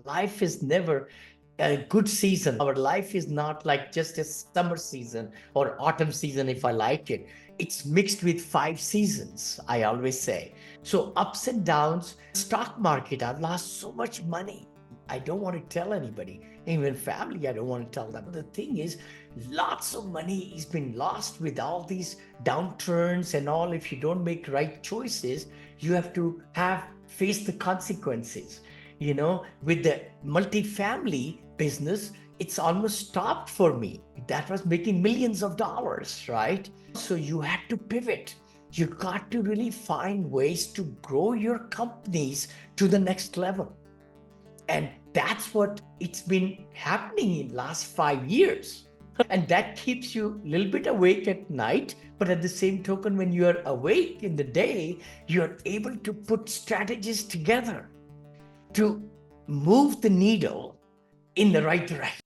life is never a good season. Our life is not like just a summer season or autumn season, if I like it. It's mixed with 5 seasons, I always say. So ups and downs, stock market, I've lost so much money. I don't want to tell anybody, even family, I don't want to tell them. The thing is, lots of money has been lost with all these downturns and all. If you don't make right choices, you have to face the consequences. With the multifamily business, it's almost stopped for me. That was making millions of dollars, right? So you had to pivot. You got to really find ways to grow your companies to the next level. And that's what it's been happening in last 5 years. And that keeps you a little bit awake at night. But at the same token, when you're awake in the day, you're able to put strategies together to move the needle in the right direction.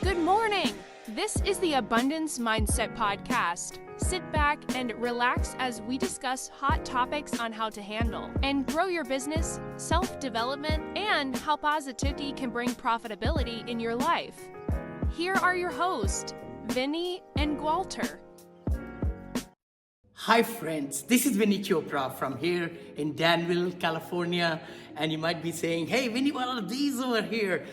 Good morning. This is the Abundance Mindset Podcast. Sit back and relax as we discuss hot topics on how to handle and grow your business, self-development, and how positivity can bring profitability in your life. Here are your hosts, Vinney and Gualter. Hi friends, this is Vinney Chopra from here in Danville, California. And you might be saying, hey Vinney, what are these over here?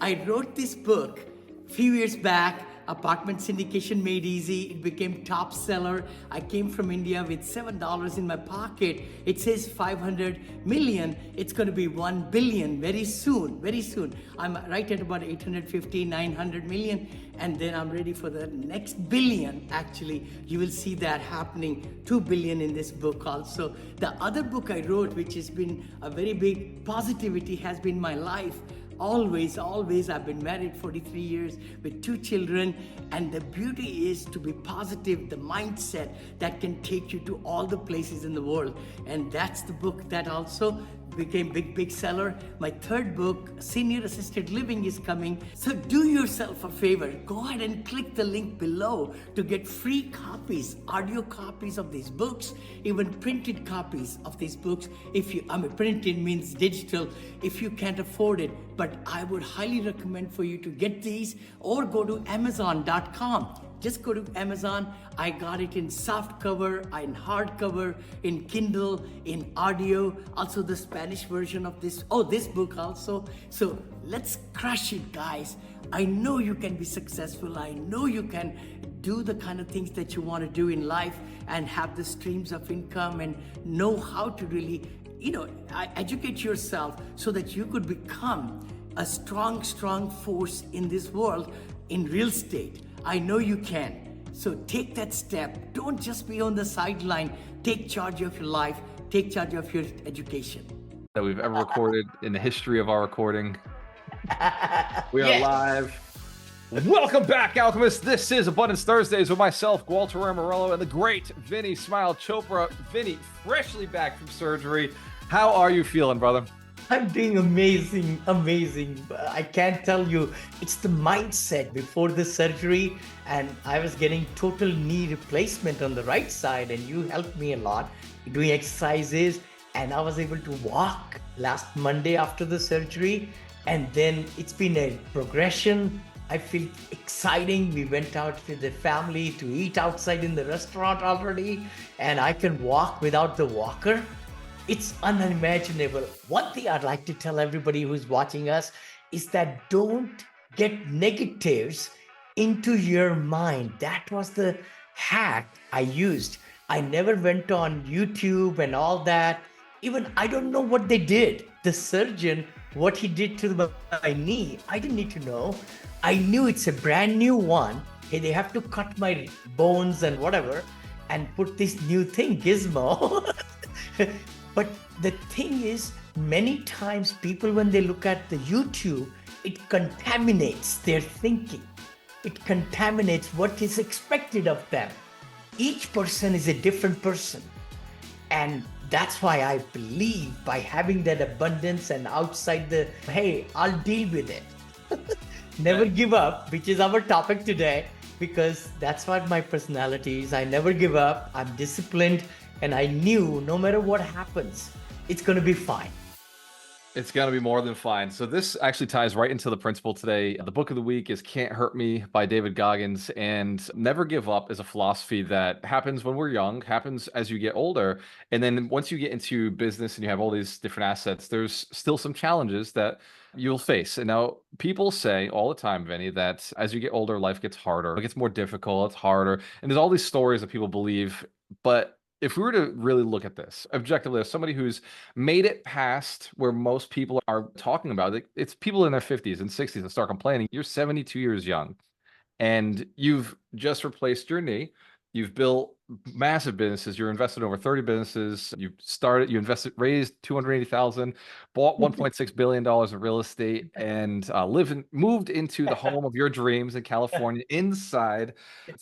I wrote this book a few years back, Apartment Syndication Made Easy. It became top seller. I came from India with $7 in my pocket. It says 500 million. It's going to be 1 billion very soon, very soon. I'm right at about 850, 900 million. And then I'm ready for the next billion. Actually, you will see that happening, 2 billion in this book also. The other book I wrote, which has been a very big positivity, has been my life. Always, I've been married 43 years with 2 children. And the beauty is to be positive, the mindset that can take you to all the places in the world. And that's the book that also became big seller. My third book, Senior Assisted Living, is coming. So do yourself a favor. Go ahead and click the link below to get free copies, audio copies of these books, even printed copies of these books. Printed means digital if you can't afford it. But I would highly recommend for you to get these or go to Amazon.com. Just go to Amazon. I got it in soft cover, in hardcover, in Kindle, in audio, also the Spanish version of this book also. So let's crush it, guys. I know you can be successful. I know you can do the kind of things that you want to do in life and have the streams of income and know how to really, educate yourself so that you could become a strong force in this world in real estate. I know you can. So take that step. Don't just be on the sideline. Take charge of your life. Take charge of your education. That we've ever recorded in the history of our recording. We are live. Welcome back, alchemists. This is Abundance Thursdays with myself, Gualter Amarelo, and the great Vinney Chopra. Vinney, freshly back from surgery. How are you feeling, brother? I'm doing amazing. I can't tell you, it's the mindset before the surgery, and I was getting total knee replacement on the right side, and you helped me a lot doing exercises, and I was able to walk last Monday after the surgery, and then it's been a progression. I feel exciting. We went out with the family to eat outside in the restaurant already, and I can walk without the walker. It's unimaginable. One thing I'd like to tell everybody who's watching us is that don't get negatives into your mind. That was the hack I used. I never went on YouTube and all that. Even I don't know what they did. The surgeon, what he did to my knee, I didn't need to know. I knew it's a brand new one. Hey, they have to cut my bones and whatever and put this new thing, gizmo. But the thing is, many times people, when they look at the YouTube, it contaminates their thinking. It contaminates what is expected of them. Each person is a different person. And that's why I believe by having that abundance and outside hey, I'll deal with it. Never give up, which is our topic today, because that's what my personality is. I never give up. I'm disciplined. And I knew no matter what happens, it's going to be fine. It's going to be more than fine. So this actually ties right into the principle today. The book of the week is Can't Hurt Me by David Goggins. And never give up is a philosophy that happens when we're young, happens as you get older. And then once you get into business and you have all these different assets, there's still some challenges that you'll face. And now people say all the time, Vinny, that as you get older, life gets harder. It gets more difficult. It's harder. And there's all these stories that people believe. But if we were to really look at this objectively, as somebody who's made it past where most people are talking about it, it's people in their 50s and 60s that start complaining. You're 72 years young and you've just replaced your knee. You've built massive businesses. You're invested in over 30 businesses. You invested, raised 280,000, bought $1.6 billion in real estate, and moved into the home of your dreams in California, inside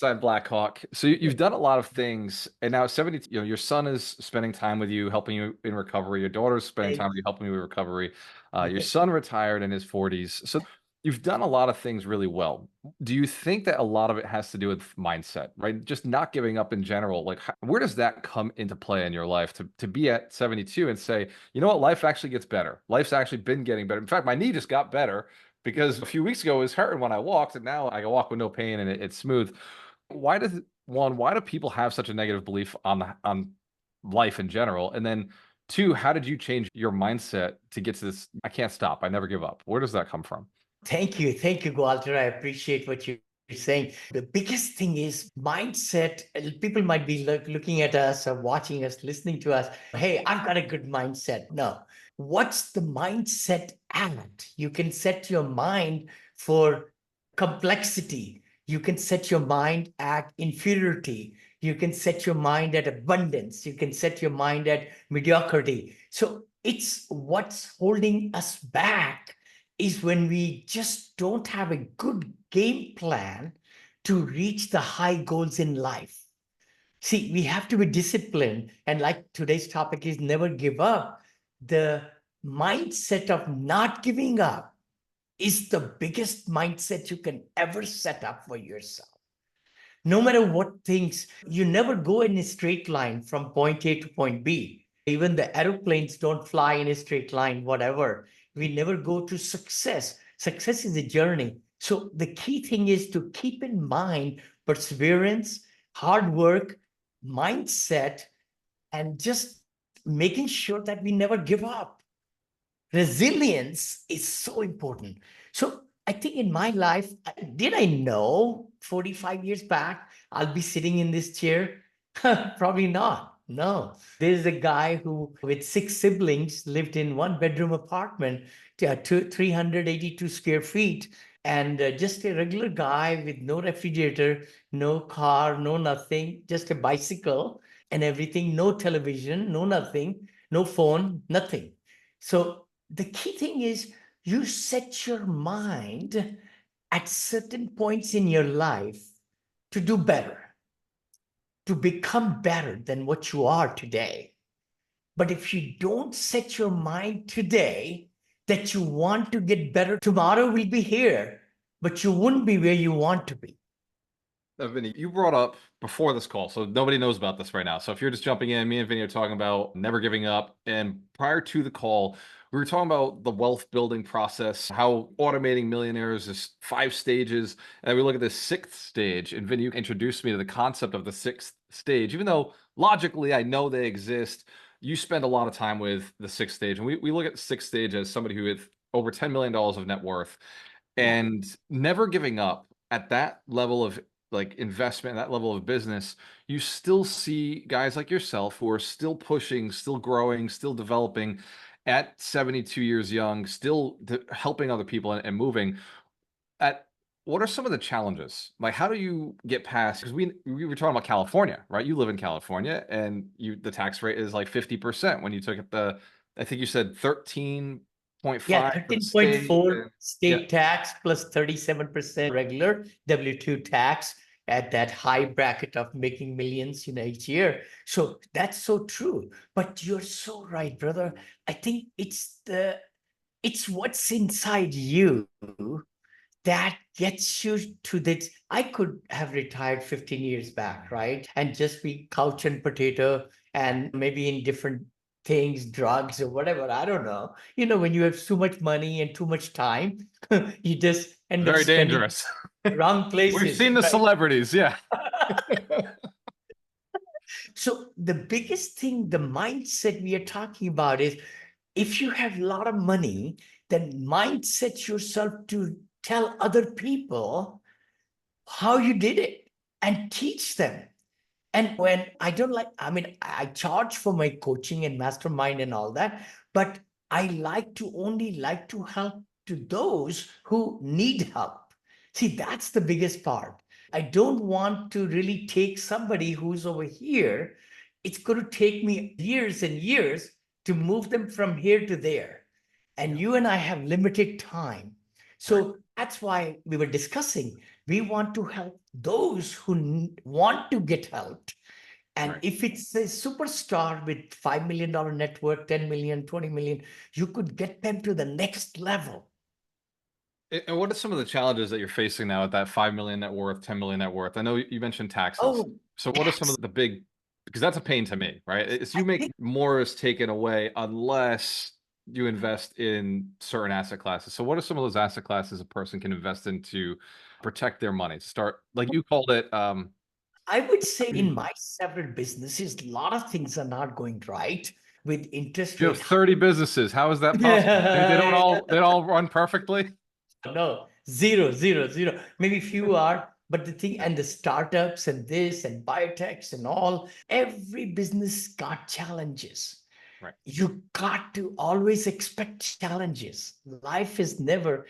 Blackhawk. So you've done a lot of things, and now 70. Your son is spending time with you, helping you in recovery. Your daughter's spending time with you, helping you with recovery. Your son retired in his 40s. So you've done a lot of things really well. Do you think that a lot of it has to do with mindset, right? Just not giving up in general. Like, where does that come into play in your life to be at 72 and say, you know what, life actually gets better. Life's actually been getting better. In fact, my knee just got better because a few weeks ago it was hurting when I walked, and now I can walk with no pain and it's smooth. Why do people have such a negative belief on life in general? And then two, how did you change your mindset to get to this? I can't stop. I never give up. Where does that come from? Thank you. Thank you, Gualter. I appreciate what you're saying. The biggest thing is mindset. People might be looking at us or watching us, listening to us. Hey, I've got a good mindset. No. What's the mindset at? You can set your mind for complexity. You can set your mind at inferiority. You can set your mind at abundance. You can set your mind at mediocrity. So it's what's holding us back is when we just don't have a good game plan to reach the high goals in life. See, we have to be disciplined. And like today's topic is never give up. The mindset of not giving up is the biggest mindset you can ever set up for yourself. No matter what things, you never go in a straight line from point A to point B. Even the aeroplanes don't fly in a straight line, whatever. We never go to success. Success is a journey. So the key thing is to keep in mind perseverance, hard work, mindset, and just making sure that we never give up. Resilience is so important. So I think in my life, did I know 45 years back, I'll be sitting in this chair? Probably not. No. There's a guy who, with 6 siblings, lived in one bedroom apartment, 382 square feet, and just a regular guy with no refrigerator, no car, no nothing, just a bicycle and everything, no television, no nothing, no phone, nothing. So the key thing is you set your mind at certain points in your life to do better, to become better than what you are today. But if you don't set your mind today that you want to get better, tomorrow will be here, but you wouldn't be where you want to be. Vinny, you brought up before this call, so nobody knows about this right now. So if you're just jumping in, me and Vinny are talking about never giving up. And prior to the call, we were talking about the wealth building process, how automating millionaires is 5 stages. And we look at the 6th stage. And Vinny, you introduced me to the concept of the 6th stage, even though logically I know they exist. You spend a lot of time with the 6th stage. And we look at the 6th stage as somebody who with over $10 million of net worth and never giving up at that level of like investment, that level of business. You still see guys like yourself who are still pushing, still growing, still developing at 72 years young, still helping other people and moving. At what are some of the challenges? Like, how do you get past? Because we were talking about California, right? You live in California, and the tax rate is like 50% when you took it. I think you said 13.5 Yeah, for the state. 13.4 Yeah. state tax plus 37% regular W-2 tax at that high bracket of making millions, each year. So that's so true. But you're so right, brother. I think it's what's inside you that gets you to this. I could have retired 15 years back, right? And just be couch and potato and maybe in different things, drugs or whatever. I don't know. You know, when you have too much money and too much time, you just end up Very spending dangerous. wrong We've places, seen the right? celebrities, yeah. So the biggest thing, the mindset we are talking about is if you have a lot of money, then mindset yourself to tell other people how you did it and teach them. And when I don't like, I mean, I charge for my coaching and mastermind and all that, but I like to only like to help to those who need help. See, that's the biggest part. I don't want to really take somebody who's over here. It's going to take me years and years to move them from here to there. And you and I have limited time. Right. So that's why we were discussing. We want to help those who want to get helped. And Right. if it's a superstar with $5 million net worth, 10 million, 20 million, you could get them to the next level. And what are some of the challenges that you're facing now at that 5 million net worth, 10 million net worth? I know you mentioned taxes. Oh, So what are some tax. of the big, because that's a pain to me, right? It's you make think more is taken away unless you invest in certain asset classes. So what are some of those asset classes a person can invest in to protect their money? Start, like you called it, I would say in my several businesses, a lot of things are not going right with interest you have rate. 30 businesses. How is that possible? They don't all run perfectly? No, zero, zero, zero. Maybe few are, but the thing and the startups and this and biotechs and all, every business got challenges. Right. You got to always expect challenges. Life is never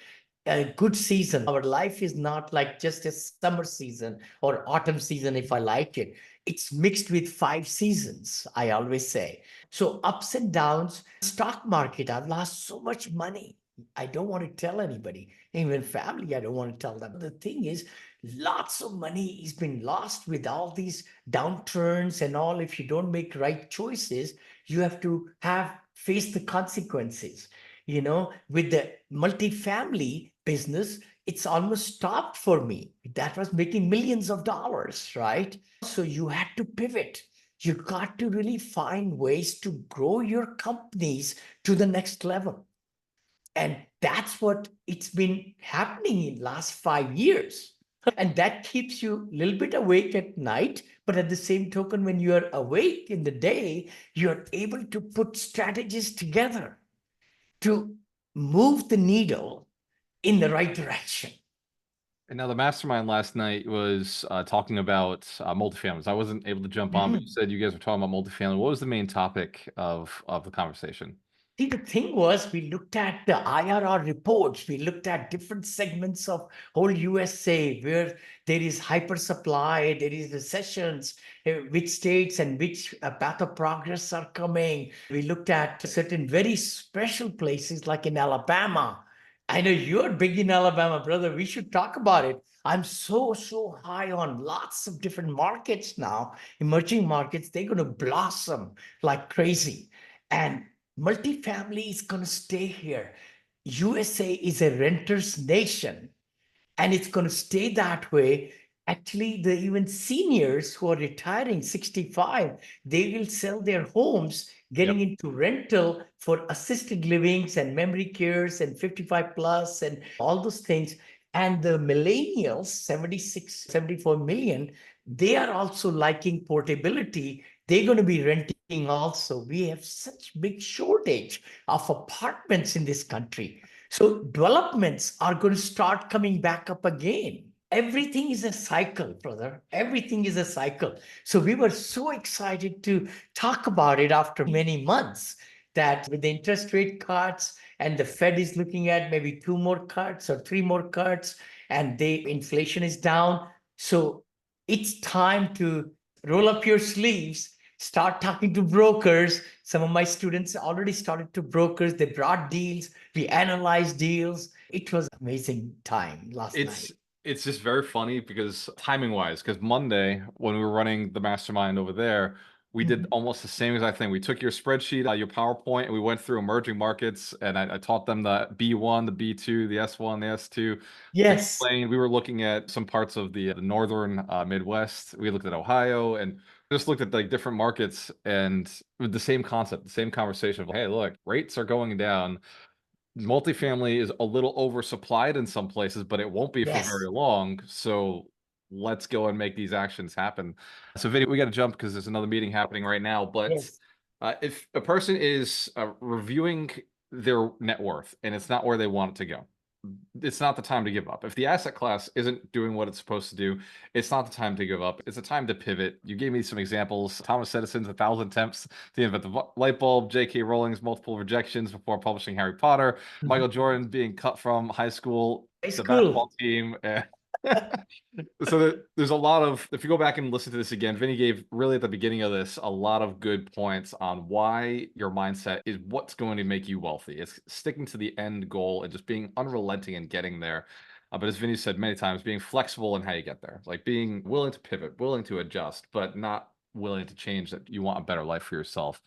a good season. Our life is not like just a summer season or autumn season, if I like it. It's mixed with 5 seasons, I always say. So ups and downs, stock market, I've lost so much money. I don't want to tell anybody, even family, I don't want to tell them. The thing is, lots of money has been lost with all these downturns and all. If you don't make right choices, you have to have face the consequences. You know, with the multifamily business, it's almost stopped for me. That was making millions of dollars, right? So you had to pivot. You got to really find ways to grow your companies to the next level. And that's what it's been happening in last 5 years. And that keeps you a little bit awake at night. But at the same token, when you're awake in the day, you're able to put strategies together to move the needle in the right direction. And now the mastermind last night was talking about multifamilies. I wasn't able to jump on, but you said you guys were talking about multifamily. What was the main topic of the conversation? See, the thing was, we looked at the IRR reports. We looked at different segments of whole USA where there is hyper supply, there is recessions, which states and which path of progress are coming. We looked at certain very special places like in Alabama. I know you're big in Alabama, brother. We should talk about it. I'm so high on lots of different markets now, emerging markets. They're going to blossom like crazy. And multifamily is going to stay here. USA is a renter's nation and it's going to stay that way. Actually, the even seniors who are retiring 65, they will sell their homes, Yep. getting into rental for assisted livings and memory cares and 55 plus and all those things. And the millennials, 76, 74 million, they are also liking portability. They're going to be renting also. We have such big shortage of apartments in this country. So developments are going to start coming back up again. Everything is a cycle, brother. Everything is a cycle. So we were so excited to talk about it after many months that with the interest rate cuts and the Fed is looking at maybe 2 more cuts or 3 more cuts and the inflation is down. So it's time to roll up your sleeves, start talking to brokers. Some of my students already started to brokers. They brought deals. We analyzed deals. It was amazing time last night. It's just very funny because timing wise, because Monday when we were running the mastermind over there, we did almost the same exact thing. We took your spreadsheet, your PowerPoint, and we went through emerging markets, and I taught them the B1, the B2, the S1, the S2. Yes. Explained. We were looking at some parts of the northern Midwest. We looked at Ohio, and Just looked at like different markets and with the same concept, the same conversation of, hey, look, rates are going down. Multifamily is a little oversupplied in some places, but it won't be for very Yes, long. So let's go and make these actions happen. So, Vinny, we got to jump because there's another meeting happening right now. But yes. if a person is reviewing their net worth and it's not where they want it to go, it's not the time to give up. If the asset class isn't doing what it's supposed to do, it's not the time to give up. It's a time to pivot. You gave me some examples. Thomas Edison's 1,000 attempts to invent the light bulb, J.K. Rowling's multiple rejections before publishing Harry Potter, Michael Jordan being cut from high school, High the school. basketball team. So there's a lot of, if you go back and listen to this again, Vinny gave really at the beginning of this a lot of good points on why your mindset is what's going to make you wealthy. It's sticking to the end goal and just being unrelenting and getting there. But as Vinny said many times, being flexible in how you get there, like being willing to pivot, willing to adjust, but not willing to change that you want a better life for yourself.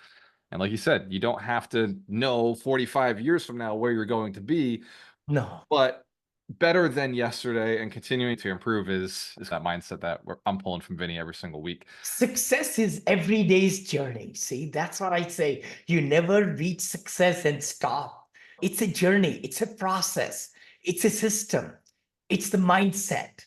And like you said, you don't have to know 45 years from now where you're going to be, No. but better than yesterday and continuing to improve is that mindset that I'm pulling from Vinny every single week. Success is every day's journey. See, that's what I say. You never reach success and stop. It's a journey, it's a process, it's a system, it's the mindset.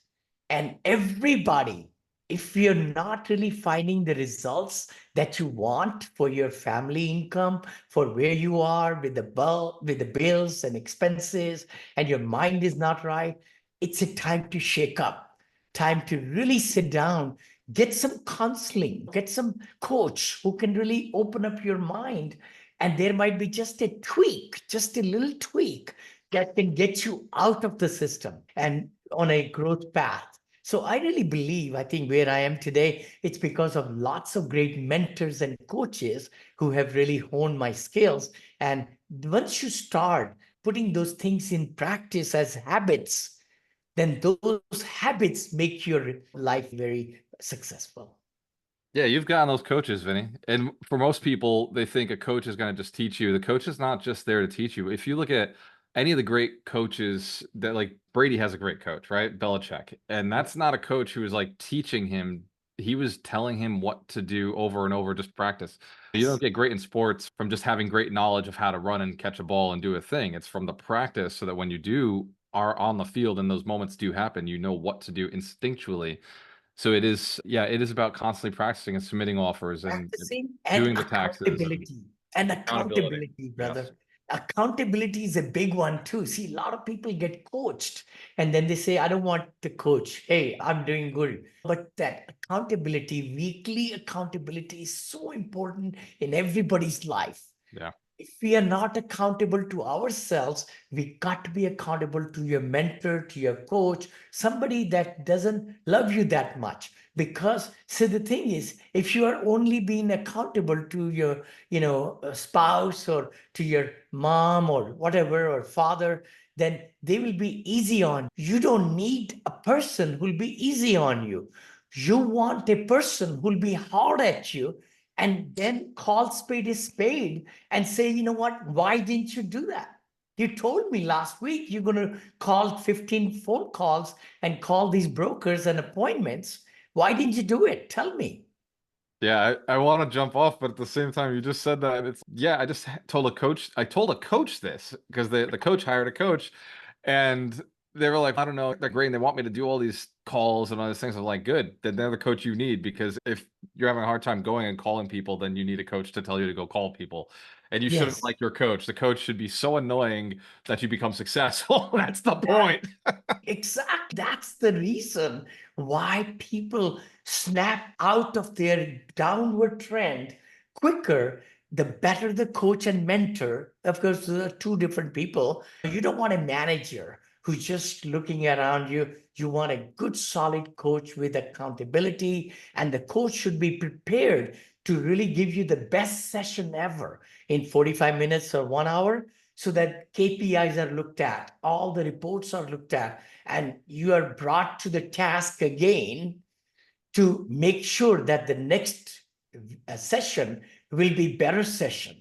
And everybody, if you're not really finding the results that you want for your family income, for where you are with with the bills and expenses, and your mind is not right, it's a time to shake up, time to really sit down, get some counseling, get some coach who can really open up your mind. And there might be just a tweak, just a little tweak that can get you out of the system and on a growth path. So I really believe, I think where I am today, it's because of lots of great mentors and coaches who have really honed my skills. And once you start putting those things in practice as habits, then those habits make your life very successful. Yeah, you've gotten those coaches, Vinny. And for most people, they think a coach is going to just teach you. The coach is not just there to teach you. If you look at any of the great coaches that like Brady has a great coach, right? Belichick. And that's not a coach who was like teaching him. He was telling him what to do over and over, just practice. You don't get great in sports from just having great knowledge of how to run and catch a ball and do a thing. It's from the practice so that when you do are on the field and those moments do happen, you know what to do instinctually. So it is, yeah, it is about constantly practicing and submitting offers and Practicing and doing the taxes and accountability. And accountability. accountability, Yes. brother. Accountability is a big one too. See, a lot of people get coached and then they say, I don't want to coach. Hey, I'm doing good. But that accountability, weekly accountability is so important in everybody's life. Yeah. If we are not accountable to ourselves, we got to be accountable to your mentor, to your coach, somebody that doesn't love you that much. Because, so the thing is, if you are only being accountable to your, spouse or to your mom or whatever, or father, then they will be easy on you. You don't need a person who'll be easy on you. You want a person who'll be hard at you, and then call spade a spade and say, you know what, why didn't you do that? You told me last week you're going to call 15 phone calls and call these brokers and appointments. Why didn't you do it? Tell me. Yeah, I want to jump off, but at the same time, you just said that it's, yeah, I just told a coach, I told a coach this because the coach hired a coach and they were like, I don't know, they're great. And they want me to do all these calls and all these things. I'm like, good, then they're the coach you need because if you're having a hard time going and calling people, then you need a coach to tell you to go call people. And you shouldn't Yes. like your coach. The coach should be so annoying that you become successful. That's the point. Exactly. That's the reason why people snap out of their downward trend quicker. The better the coach and mentor, of course, there are two different people. You don't want a manager who's just looking around you. You want a good, solid coach with accountability, and the coach should be prepared to really give you the best session ever in 45 minutes or 1 hour, so that KPIs are looked at, all the reports are looked at, and you are brought to the task again to make sure that the next session will be better session.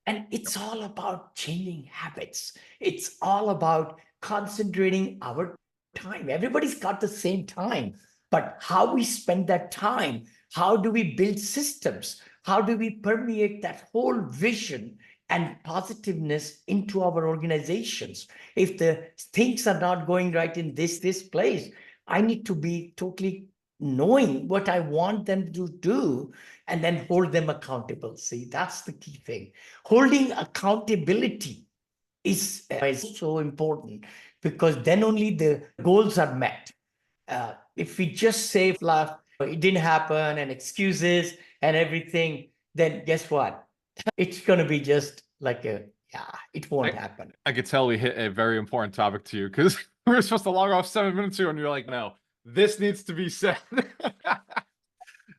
And it's all about changing habits. It's all about concentrating our time. Everybody's got the same time, but how we spend that time How do we build systems? How do we permeate that whole vision and positiveness into our organizations? If the things are not going right in this place, I need to be totally knowing what I want them to do and then hold them accountable. See, that's the key thing. Holding accountability is so important, because then only the goals are met. If we just say it didn't happen and excuses and everything, then guess what? It's going to be just like it won't happen. I could tell we hit a very important topic to you, because we were supposed to log off 7 minutes ago and you're like, no, this needs to be said.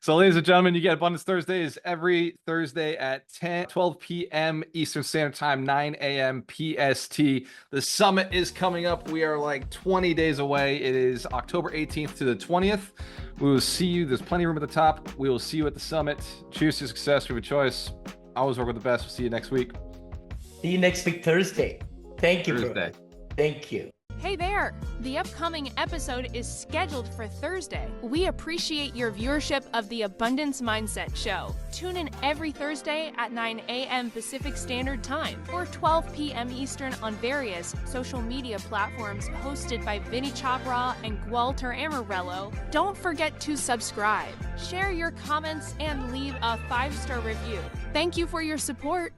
So, ladies and gentlemen, you get Abundance Thursdays every Thursday at 12 p.m. Eastern Standard Time, 9 a.m. PST. The summit is coming up. We are like 20 days away. It is October 18th to the 20th. We will see you. There's plenty of room at the top. We will see you at the summit. Cheers to success. We have a choice. Always work with the best. We'll see you next week. See you next week, Thursday. Thank you, Thursday. Bro. Thank you. Hey there! The upcoming episode is scheduled for Thursday. We appreciate your viewership of the Abundance Mindset Show. Tune in every Thursday at 9 a.m. Pacific Standard Time or 12 p.m. Eastern on various social media platforms hosted by Vinney Chopra and Gualter Amarelo. Don't forget to subscribe, share your comments, and leave a 5-star review. Thank you for your support.